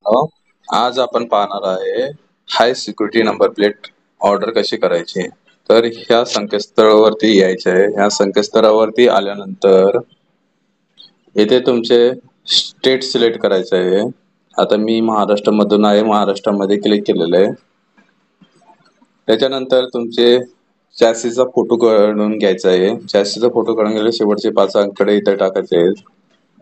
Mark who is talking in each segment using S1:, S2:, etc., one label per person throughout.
S1: मित्रांनो, आज आपण पाहणार आहे हाय सिक्युरिटी नंबर प्लेट ऑर्डर कशी करायची. तर ह्या संकेतस्थळावरती यायचे आहे. ह्या संकेतस्थळावरती आल्यानंतर येथे तुमचे स्टेट सिलेक्ट करायचे आहे. आता मी महाराष्ट्रामधून आहे, महाराष्ट्रामध्ये क्लिक केलेलं आहे. त्याच्यानंतर तुमचे चॅसीचा फोटो काढून घ्यायचा आहे. चॅसीचा फोटो काढून गेले शेवटचे 5 आकडे इथे टाकायचे आहेत.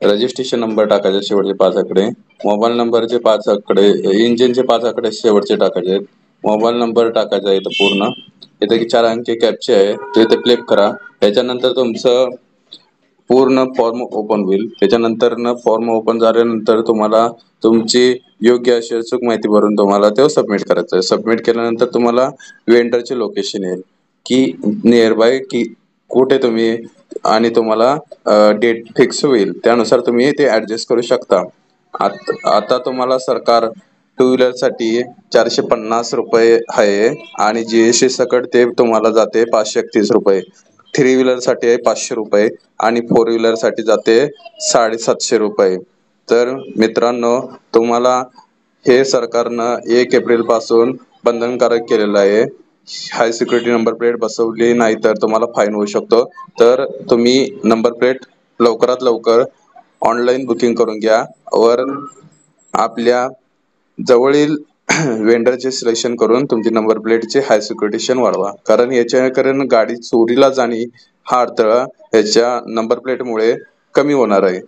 S1: रजिस्ट्रेशन नंबर टाकायचे शेवटचे 5 आकडे. मोबाईल नंबरचे 5 आकडे, इंजिनचे 5 आकडे शेवटचे टाकायचे आहेत. मोबाईल नंबर टाकायचा आहे इथं पूर्ण. इथे 4 अंकी कॅप्चा आहे, ते इथे क्लिक करा. त्याच्यानंतर तुमचं पूर्ण फॉर्म ओपन होईल. त्याच्यानंतर फॉर्म ओपन झाल्यानंतर तुम्हाला तुमची योग्य अशी अचूक माहिती भरून तुम्हाला ते सबमिट करायचं आहे. सबमिट केल्यानंतर तुम्हाला वेंडरचे लोकेशन येईल की नियर बाय की कुठे तुम्ही, आणि तुम्हाला डेट फिक्स होईल. त्यानुसार तुम्ही ते ऍडजस्ट करू शकता. आता तुम्हाला सरकार 2 व्हीलर साठी 450 रुपये आहे आणि जीएसटी सकट ते तुम्हाला जाते 531 रुपये. 3 व्हीलर साठी आहे 500 रुपये आणि 4 व्हीलर साठी जाते 750 रुपये. तर मित्रांनो, तुम्हाला हे सरकारनं 1 एप्रिल पासून बंधनकारक केलेलं आहे. हाय सिक्युरिटी नंबर प्लेट बसवली नाही तर तुम्हाला फाईन होऊ शकतो. तर तुम्ही नंबर प्लेट लवकरात लवकर ऑनलाईन बुकिंग करून घ्या वर आपल्या जवळील वेंडरचे सिलेक्शन करून तुमची नंबर प्लेटचे हाय सिक्युरिटीशन वाढवा. कारण याच्याकडून गाडी चोरीला जाणे हा अडथळा याच्या नंबर प्लेटमुळे कमी होणार आहे.